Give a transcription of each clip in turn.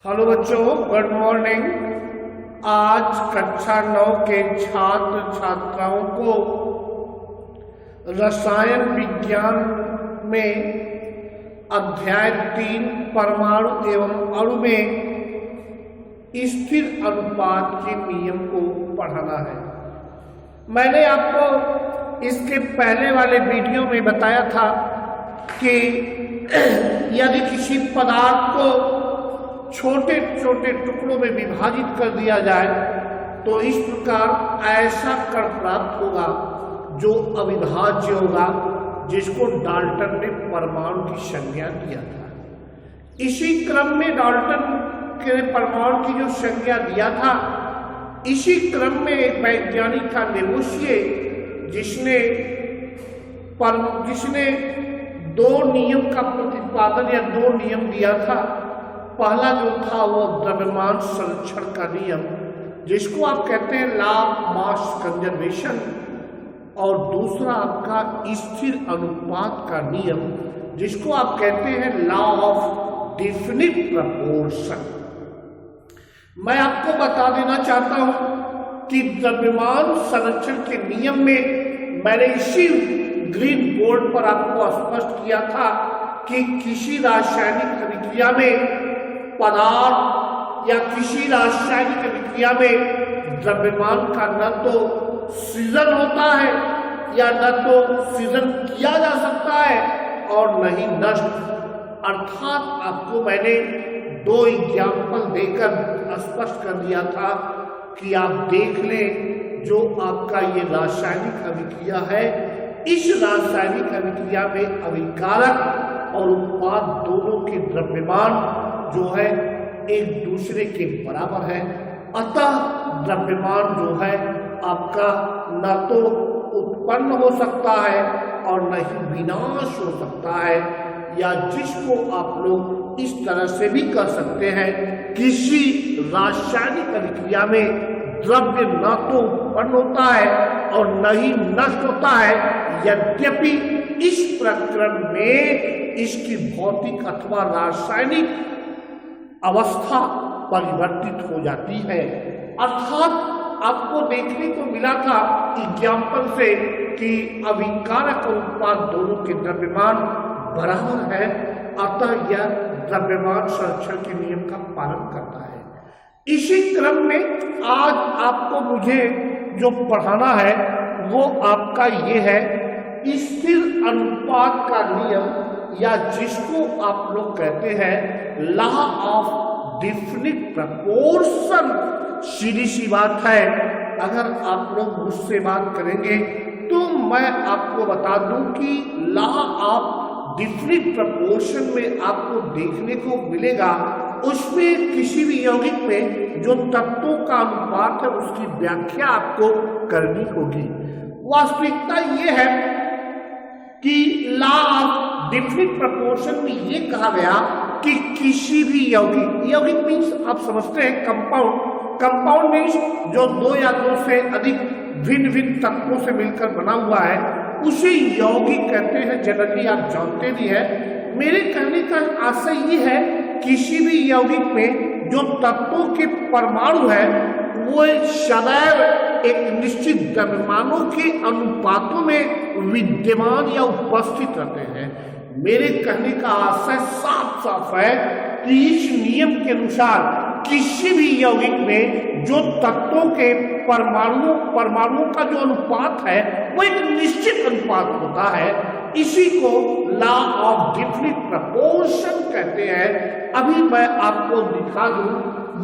Hello बच्चों, good morning. आज कक्षा 9 के छात्र छात्राओं को रसायन विज्ञान में अध्याय 3 परमाणु एवं अणु में स्थिर अनुपात के नियम को पढ़ाना है। मैंने आपको इसके पहले वाले वीडियो में बताया था कि यदि किसी पदार्थ को छोटे छोटे टुकड़ों में विभाजित कर दिया जाए तो इस प्रकार ऐसा कण प्राप्त होगा जो अविभाज्य होगा, जिसको डाल्टन ने परमाणु की संज्ञा दिया था। इसी क्रम में डाल्टन के परमाणु की जो संज्ञा दिया था, इसी क्रम में एक वैज्ञानिक था लेवोसिये, जिसने दो नियम का प्रतिपादन या दो नियम दिया था। पहला जो था वो द्रव्यमान संरक्षण का नियम, जिसको आप कहते हैं लॉ ऑफ मास कंजर्वेशन, और दूसरा आपका स्थिर अनुपात का नियम, जिसको आप कहते हैं लॉ ऑफ डेफिनिट प्रपोर्शन। मैं आपको बता देना चाहता हूं कि द्रव्यमान संरक्षण के नियम में मैंने इसी ग्रीन बोर्ड पर आपको स्पष्ट किया था कि किसी रासायनिक अभिक्रिया में पदार्थ या किसी रासायनिक अभिक्रिया में द्रव्यमान का न तो सृजन होता है या न तो सृजन किया जा सकता है और न ही नष्ट। अर्थात आपको मैंने दो एग्जाम्पल देकर स्पष्ट कर दिया था कि आप देख लें, जो आपका ये रासायनिक अभिक्रिया है, इस रासायनिक अभिक्रिया में अभिकारक और उत्पाद दोनों के द्रव्यमान जो है एक दूसरे के बराबर है। अतः द्रव्यमान जो है आपका न तो उत्पन्न हो सकता है और न ही विनाश हो सकता है, या जिसको आप लोग इस तरह से भी कर सकते हैं, किसी रासायनिक अभिक्रिया में द्रव्य न तो उत्पन्न होता है और न ही नष्ट होता है, यद्यपि इस प्रकरण में इसकी भौतिक अथवा रासायनिक अवस्था परिवर्तित हो जाती है। अर्थात आपको देखने को मिला था एग्जाम्पल से कि अभिकारक और उत्पाद दोनों के द्रव्यमान बराबर है, अतः यह द्रव्यमान संरक्षण के नियम का पालन करता है। इसी क्रम में आज आपको मुझे जो पढ़ाना है वो आपका ये है स्थिर अनुपात का नियम, या जिसको आप लोग कहते हैं लॉ ऑफ डेफिनिट प्रपोर्शन। सीधी सी बात है, अगर आप लोग मुझसे बात करेंगे तो मैं आपको बता दूं कि लॉ ऑफ डेफिनिट प्रपोर्शन में आपको देखने को मिलेगा, उसमें किसी भी यौगिक में जो तत्वों का अनुपात है उसकी व्याख्या आपको करनी होगी। वास्तविकता ये है कि लॉ ऑफ डेफिनिट प्रपोर्शन में ये कहा गया कि किसी भी यौगिक मीन्स आप समझते हैं कंपाउंड मीन्स जो दो या दो से अधिक भिन्न भिन्न तत्वों से मिलकर बना हुआ है, उसे यौगिक कहते हैं। जनरली आप जानते भी हैं। मेरे कहने का आशय ये है, किसी भी यौगिक में जो तत्वों के परमाणु है वो सदैव एक निश्चित द्रव्यमानों के अनुपातों में विद्यमान या उपस्थित रहते हैं। मेरे कहने का आशय साफ साफ है कि इस नियम के अनुसार किसी भी यौगिक में जो तत्वों के परमाणुओं का जो अनुपात है वो एक निश्चित अनुपात होता है। इसी को लॉ ऑफ डेफिनिट प्रपोर्शन कहते हैं। अभी मैं आपको दिखा दूं,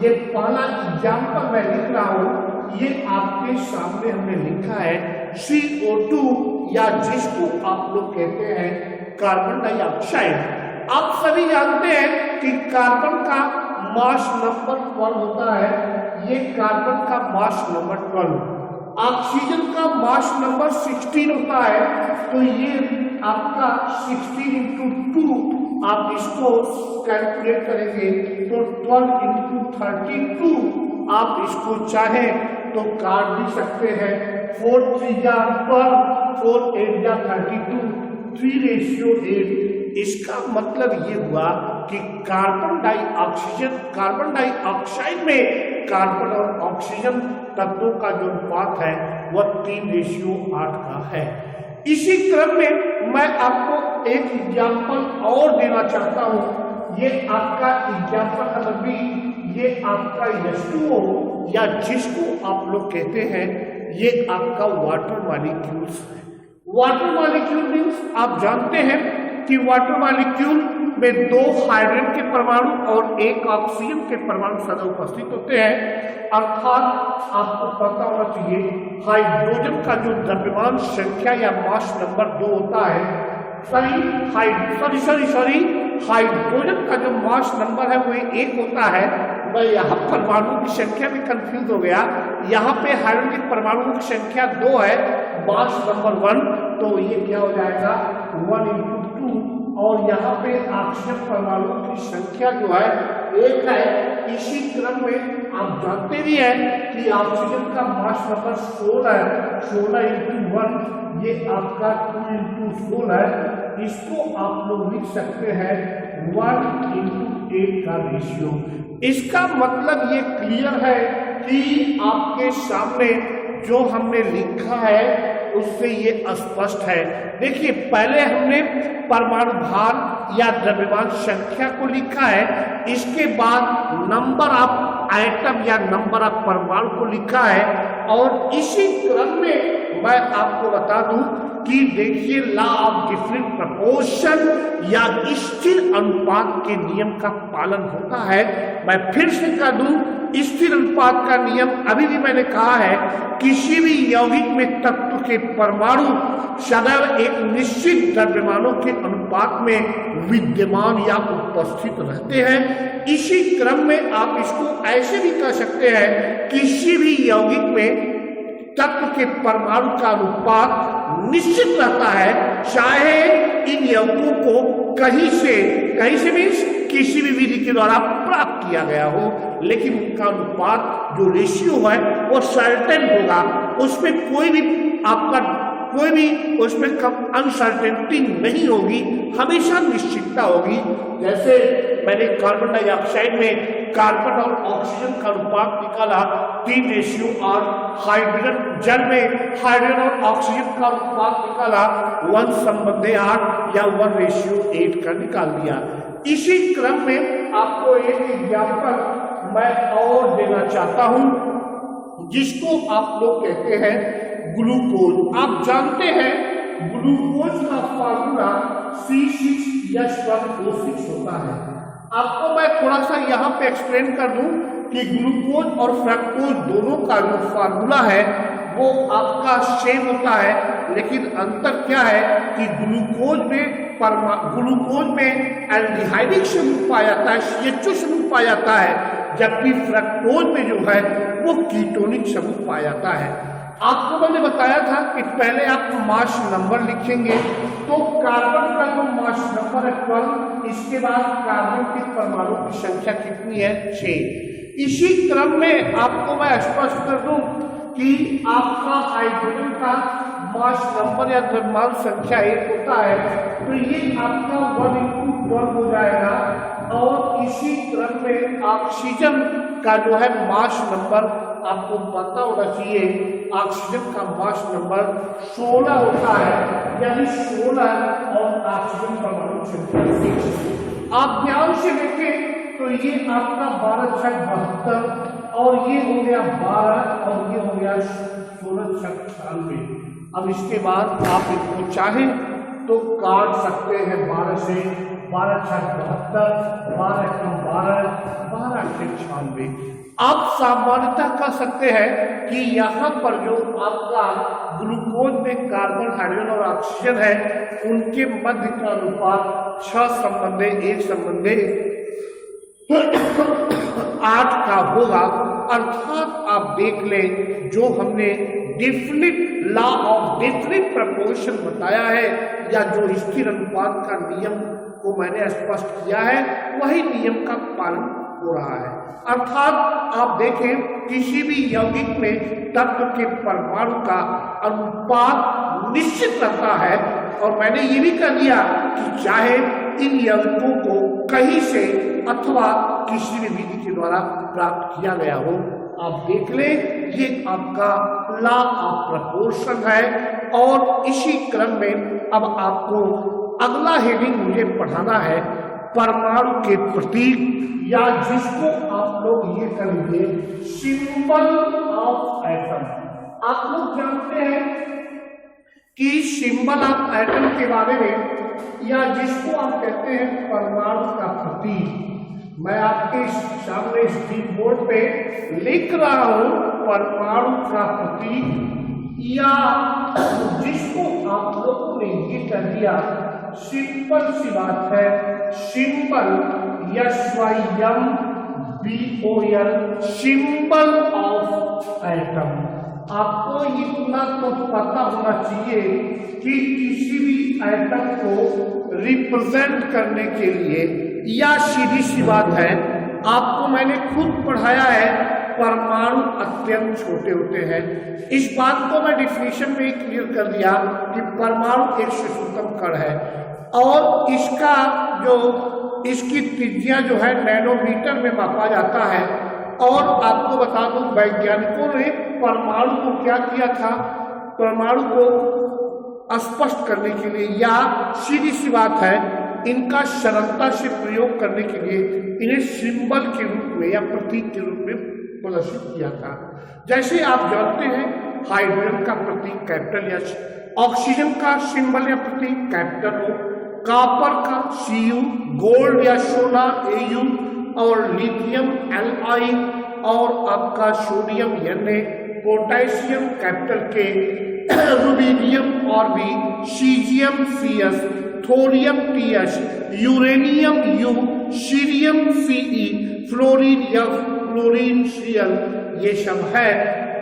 ये पहला एग्जाम्पल मैं लिख रहा हूं, ये आपके सामने हमने लिखा है CO2, या जिसको आप लोग कहते हैं कार्बन डाइऑक्साइड। आप सभी जानते हैं कि कार्बन का मास नंबर 12 होता है, ये कार्बन का मास नंबर 12। ऑक्सीजन का मास नंबर 16 होता है, तो ये आपका 16 × 2 आप इसको कैलकुलेट करेंगे तो 12 × 32 आप इसको चाहें तो काट भी सकते हैं। 4 3 जा 12, 4 8 जा 32, 3:8। इसका मतलब ये हुआ कि कार्बन डाइऑक्साइड में कार्बन और ऑक्सीजन तत्वों का जो अनुपात है वह 3:8 का है। इसी क्रम में मैं आपको एक एग्जाम्पल और देना चाहता हूं। ये आपका एग्जाम्पल नंबर बी, ये आपका H2O या जिसको आप लोग कहते हैं ये आपका वाटर मॉलिक्यूल्स है। वाटर मॉलिक्यूल मीन्स आप जानते हैं कि वाटर मॉलिक्यूल में 2 हाइड्रोजन के परमाणु और 1 ऑक्सीजन के परमाणु सदा उपस्थित होते हैं। अर्थात आपको पता होना चाहिए हाइड्रोजन का जो द्रव्यमान संख्या या मास नंबर 2 होता है, हाइड्रोजन का जो मास नंबर है वो 1 होता है। मैं यहाँ परमाणु की संख्या में कंफ्यूज हो गया, यहाँ पे हाइड्रोजन के परमाणुओं की संख्या 2 है, मास नंबर 1, तो ये क्या हो जाएगा 1 × 2, और यहाँ पे ऑक्सीजन परमाणुओं की संख्या जो है 1 है। इसी क्रम में आप जानते भी हैं कि ऑक्सीजन का मास नंबर 16 है, 16 × 1 ये आपका 2 × 16 है। इसको आप लोग लिख सकते हैं 1 × 8 का रेशियो। इसका मतलब ये क्लियर है कि आपके सामने जो हमने लिखा है उससे ये स्पष्ट है। देखिए पहले हमने परमाणु भार या द्रव्यमान संख्या को लिखा है, इसके बाद नंबर ऑफ एटम या नंबर ऑफ परमाणु को लिखा है, और इसी क्रम में मैं आपको बता दूं कि देखिए लॉ ऑफ डिफरेंट प्रपोर्शन या स्थिर अनुपात के नियम का पालन होता है। मैं फिर से कह दूं, स्थिर अनुपात का नियम अभी भी मैंने कहा है किसी भी यौगिक में तत्व के परमाणु सदैव एक निश्चित द्रव्यमानों के अनुपात में विद्यमान या उपस्थित रहते हैं। इसी क्रम में आप इसको ऐसे भी कह सकते हैं किसी भी यौगिक में तत्व के परमाणु का अनुपात निश्चित रहता है, चाहे इन यौगिकों को कहीं से मीन्स किसी भी विधि के द्वारा प्राप्त किया गया हो, लेकिन उनका अनुपात जो रेशियो है वो सर्टेन होगा, उसमें कोई भी उसमें अनसर्टेनिटी नहीं होगी, हमेशा निश्चितता होगी। जैसे मैंने कार्बन डाइऑक्साइड में कार्बन और ऑक्सीजन का अनुपात निकाला 3:8, हाइड्रोजन जल में हाइड्रोजन और ऑक्सीजन का अनुपात निकाला 1:8 या 1:8 का निकाल दिया। इसी क्रम में आपको एक एग्जाम्पल मैं और देना चाहता हूं जिसको आप लोग कहते हैं ग्लूकोज। आप जानते हैं ग्लूकोज का फार्मूला C6H12O6 होता है। आपको मैं थोड़ा सा यहाँ पे एक्सप्लेन कर दूं कि ग्लूकोज और फ्रक्टोज दोनों का जो फार्मूला है वो आपका सेम होता है, लेकिन अंतर क्या है कि ग्लूकोज में एल्डिहाइडिक समूह पाया जाता है, CHO समूह पाया जाता है, जबकि फ्रक्टोज में जो है वो कीटोनिक समूह पाया जाता है। आपको मैंने बताया था कि पहले आप मास नंबर लिखेंगे, तो कार्बन का जो मास नंबर है 12, इसके बाद कार्बन के परमाणु की संख्या कितनी है 6। इसी क्रम में आपको मैं स्पष्ट कर दूं कि आपका हाइड्रोजन का मास नंबर या द्रव्यमान संख्या 1 होता है, तो ये आपका 1 × 12 हो जाएगा, और इसी क्रम में ऑक्सीजन का जो है मास नंबर आपको पता होना चाहिए, ऑक्सीजन का मास नंबर 16 होता है, यानी 16 और ऑक्सीजन परमाणु संख्या 6। आप ध्यान से देखें तो ये आपका 12×6 = 72, और ये हो गया 12 और ये हो गया 16×6 = 96। अब इसके बाद आप इसको चाहें तो काट सकते हैं 12 से, 12×6 = 72, 12×12, 12×96। आप सामान्यतः कह सकते हैं कि यहाँ पर जो आपका ग्लूकोज में कार्बन, हाइड्रोजन और ऑक्सीजन है उनके मध्य का अनुपात 6:1:8 का होगा। अर्थात आप देख लें जो हमने लॉ ऑफ डेफिनिट प्रपोर्शन बताया है, या जो स्थिर अनुपात का नियम को मैंने स्पष्ट किया है, वही नियम का पालन हो रहा है। अर्थात आप देखें किसी भी यौगिक में तत्व के परमाणु का अनुपात निश्चित रहता है, और मैंने ये भी कह दिया कि चाहे इन यंत्रों को कहीं से अथवा किसी भी विधि के द्वारा प्राप्त किया गया हो। आप देख लें, ये आपका लॉ ऑफ प्रपोर्शन है। और इसी क्रम में अब आपको अगला हेडिंग मुझे पढ़ाना है परमाणु के प्रतीक, या जिसको आप लोग ये कर लीजिए सिंबल ऑफ एटम। आप लोग जानते हैं कि सिंबल ऑफ एटम के बारे में, या जिसको आप कहते हैं परमाणु का प्रतीक, मैं आपके सामने स्क्रीन बोर्ड पे लिख रहा हूं परमाणु का प्रतीक, या जिसको आप लोगों ने ये कर दिया, सिंपल सी बात है, symbol SYMBOL, symbol of atom. आपको इतना तो पता होना चाहिए कि किसी भी एटम को रिप्रेजेंट करने के लिए, या सीधी सी बात है, आपको मैंने खुद पढ़ाया है, परमाणु अत्यंत छोटे होते हैं। इस बात को मैं डिफिनीशन में ही क्लियर कर दिया कि परमाणु एक सूक्ष्मतम कण है, और इसका इसकी त्रिज्या जो है नैनोमीटर में मापा जाता है। और आपको बता दूं, वैज्ञानिकों ने परमाणु को क्या किया था, परमाणु को स्पष्ट करने के लिए, या सीधी सी बात है, इनका सरलता से प्रयोग करने के लिए इन्हें सिंबल के रूप में या प्रतीक के रूप में प्रदर्शित किया था। जैसे आप जानते हैं, हाइड्रोजन का प्रतीक कैपिटल एच, ऑक्सीजन का सिंबल या प्रतीक कैपिटल O, कॉपर का Cu, गोल्ड या सोना Au, और लिथियम Li, और आपका sodium Na, potassium capital K, rubidium और भी, caesium Cs, thorium Ts, uranium U, cerium Ce, fluorine F, fluorine Cl, ये सब है।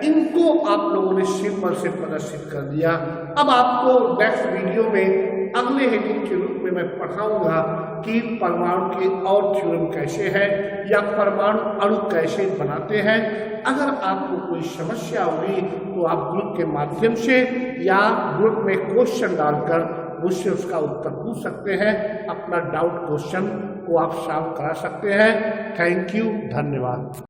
इनको आप लोगों ने सिंबल से प्रदर्शित कर दिया। अब आपको नेक्स्ट वीडियो में अगले हेडिंग के रूप में मैं पढ़ाऊंगा कि परमाणु के और थ्योरम कैसे है, या परमाणु अणु कैसे बनाते हैं। अगर आपको कोई समस्या हुई तो आप ग्रुप के माध्यम से या ग्रुप में क्वेश्चन डालकर मुझसे उसका उत्तर पूछ सकते हैं। अपना डाउट क्वेश्चन को आप सॉल्व करा सकते हैं। थैंक यू, धन्यवाद।